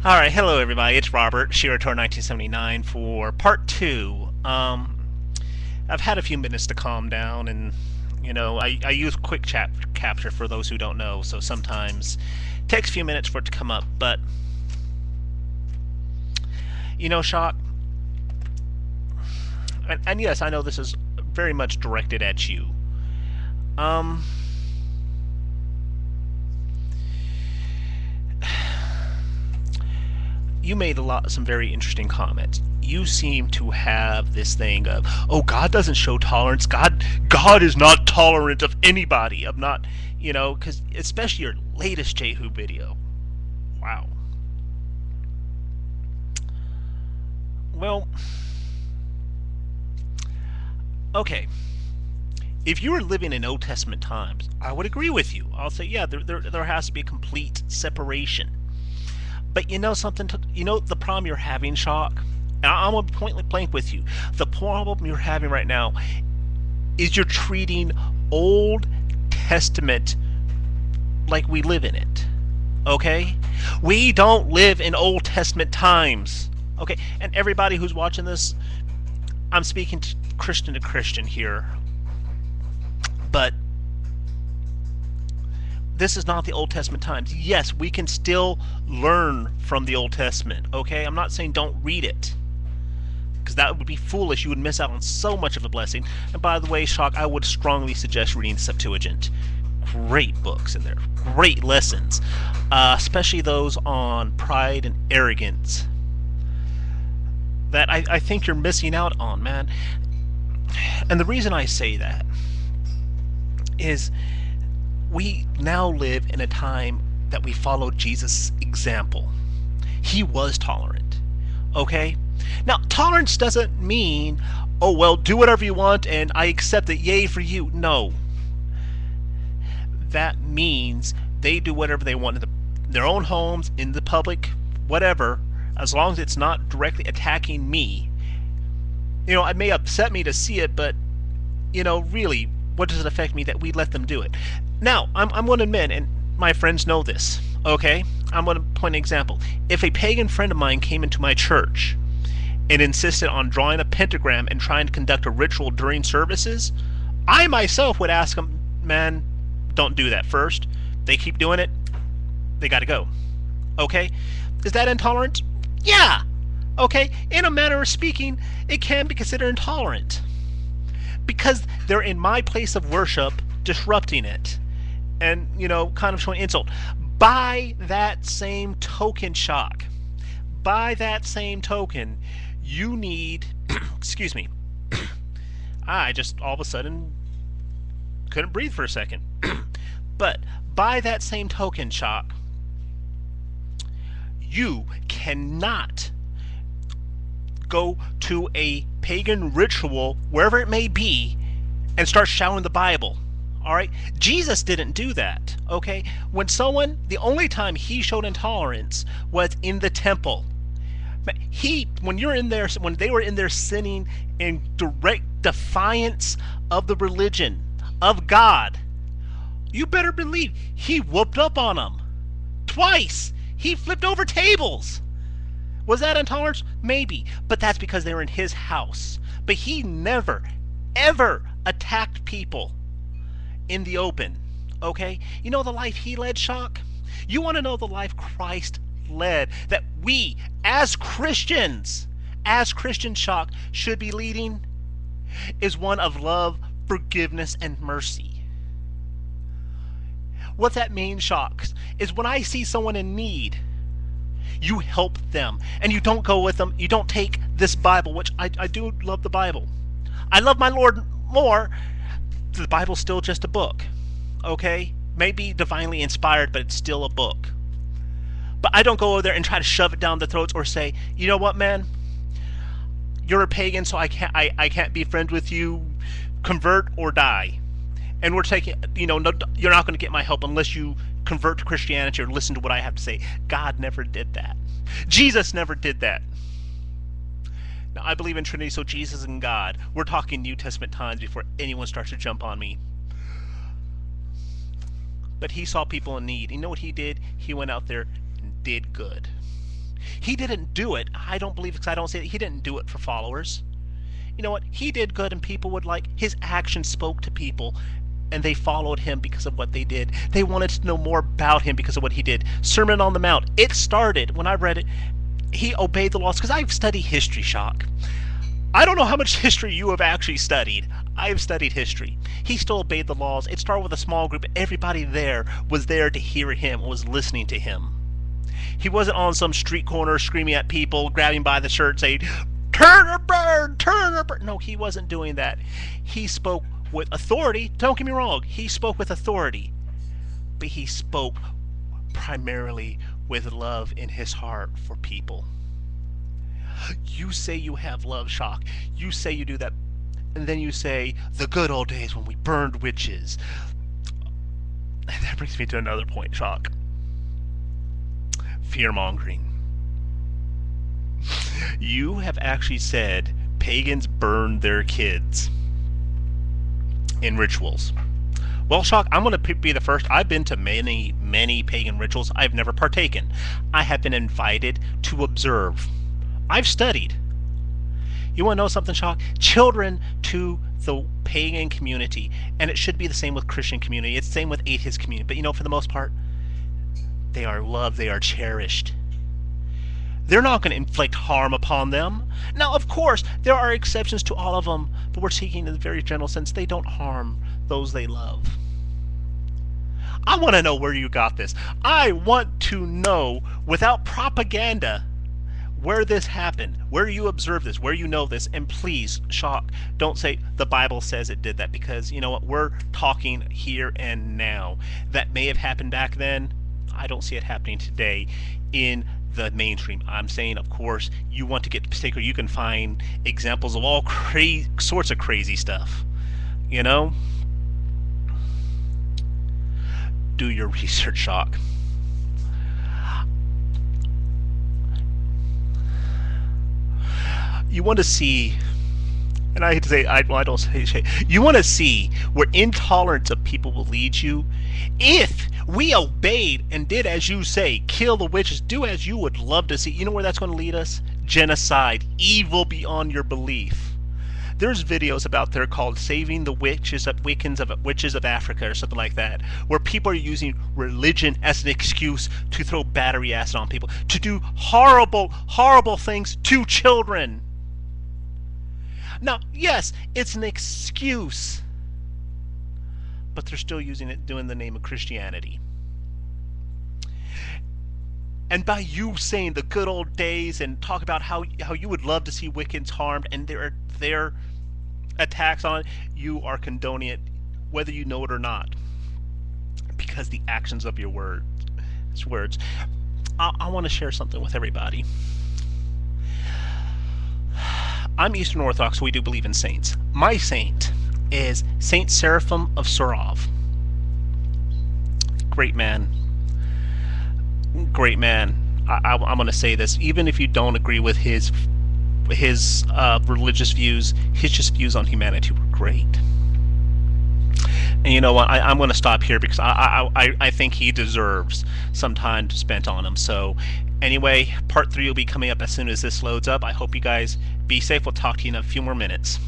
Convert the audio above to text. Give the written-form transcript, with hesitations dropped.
Alright, hello everybody, it's Robert, Shirator 1979 for part 2. I've had a few minutes to calm down and, I use quick chat capture for those who don't know, so sometimes it takes a few minutes for it to come up, but, Shock, and yes, I know this is very much directed at you. Um, you made some very interesting comments. You seem to have this thing of, oh, God doesn't show tolerance. God is not tolerant of anybody. Of not, because especially your latest Jehu video. Wow. Well, okay. If you were living in Old Testament times, I would agree with you. I'll say, yeah, there has to be a complete separation. But you know something? The problem you're having, Shock? And I'm going to point blank with you. The problem you're having right now is you're treating Old Testament like we live in it. Okay? We don't live in Old Testament times. Okay? And everybody who's watching this, I'm speaking to Christian here. But this is not the Old Testament times. Yes, we can still learn from the Old Testament, okay? I'm not saying don't read it, because that would be foolish. You would miss out on so much of a blessing. And by the way, Shock, I would strongly suggest reading Septuagint. Great books in there. Great lessons, especially those on pride and arrogance that I think you're missing out on, man. And the reason I say that is we now live in a time that we follow Jesus' example. He was tolerant. Okay? Now, tolerance doesn't mean, oh, well, do whatever you want and I accept it, yay for you. No. That means they do whatever they want in their own homes, in the public, whatever, as long as it's not directly attacking me. It may upset me to see it, but, really, what does it affect me that we let them do it? Now, I'm going to admit, and my friends know this, okay? I'm going to point an example. If a pagan friend of mine came into my church and insisted on drawing a pentagram and trying to conduct a ritual during services, I myself would ask him, man, don't do that first. They keep doing it, they got to go. Okay? Is that intolerant? Yeah! Okay? In a manner of speaking, it can be considered intolerant. Because they're in my place of worship, disrupting it. And, kind of showing insult. By that same token, Shock, by that same token, you need, excuse me, I just all of a sudden couldn't breathe for a second. But by that same token, Shock, you cannot go to a pagan ritual, wherever it may be, and start shouting the Bible. Alright? Jesus didn't do that. Okay? The only time he showed intolerance was in the temple. When they were in there sinning in direct defiance of the religion, of God, you better believe he whooped up on them. Twice! He flipped over tables! Was that intolerance? Maybe. But that's because they were in his house. But he never, ever attacked people in the open. Okay? You know the life he led, Shock? You want to know the life Christ led that we, as Christians, Shock, should be leading? Is one of love, forgiveness, and mercy. What that means, Shock, is when I see someone in need, you help them. And you don't go with them. You don't take this Bible, which I do love the Bible. I love my Lord more. The Bible's still just a book. Okay? Maybe divinely inspired, but it's still a book. But I don't go over there and try to shove it down their throats or say, you know what, man? You're a pagan, so I can't be friends with you. Convert or die. And we're taking, no, you're not going to get my help unless you convert to Christianity or listen to what I have to say. God never did that. Jesus never did that. Now, I believe in Trinity, so Jesus and God. We're talking New Testament times before anyone starts to jump on me. But he saw people in need. You know what he did? He went out there and did good. He didn't do it. I don't believe, because I don't say it, he didn't do it for followers. You know what? He did good, and people would like his actions spoke to people, and they followed him because of what they did. They wanted to know more about him because of what he did. Sermon on the Mount. It started when I read it. He obeyed the laws, because I've studied history, Shock. I don't know how much history you have actually studied. I've studied history. He still obeyed the laws. It started with a small group. Everybody there was there to hear him, was listening to him. He wasn't on some street corner screaming at people, grabbing by the shirt, saying, "Turn or burn! Turn or burn!" No, he wasn't doing that. He spoke with authority. Don't get me wrong. He spoke with authority. But he spoke primarily with love in his heart for people. You say you have love, Shock. You say you do that. And then you say, the good old days when we burned witches. And that brings me to another point, Shock. Fear-mongering. You have actually said pagans burned their kids in rituals. Well, Shock, I'm going to be the first. I've been to many, many pagan rituals. I've never partaken. I have been invited to observe. I've studied. You want to know something, Shock? Children to the pagan community, and it should be the same with Christian community. It's the same with atheist community. But you know, for the most part, they are loved. They are cherished. They're not going to inflict harm upon them. Now, of course, there are exceptions to all of them, but we're speaking in a very general sense. They don't harm those they love. I want to know where you got this. I want to know, without propaganda, where this happened, where you observe this, where you know this. And please, Shock, don't say the Bible says it did that, because you know what, we're talking here and now. That may have happened back then. I don't see it happening today in the mainstream. I'm saying, of course, you want to get particular, you can find examples of all sorts of crazy stuff. You know? Do your research, Shock. You want to see, and I hate to say, I don't say, you want to see where intolerance of people will lead you. If we obeyed and did as you say, kill the witches, do as you would love to see, you know where that's going to lead us? Genocide, evil beyond your belief. There's videos about there called Saving the Witches of Witches of Africa or something like that, where people are using religion as an excuse to throw battery acid on people, to do horrible, horrible things to children. Now, yes, it's an excuse, but they're still using it, doing the name of Christianity. And by you saying the good old days and talk about how you would love to see Wiccans harmed and their attacks on it, you are condoning it, whether you know it or not, because the actions of your words. I want to share something with everybody. I'm Eastern Orthodox, so we do believe in saints. My saint is Saint Seraphim of Sarov. Great man. Great man. I'm going to say this, even if you don't agree with his religious views, his just views on humanity were great. And you know what? I'm going to stop here because I think he deserves some time spent on him. So anyway, part 3 will be coming up as soon as this loads up. I hope you guys be safe. We'll talk to you in a few more minutes.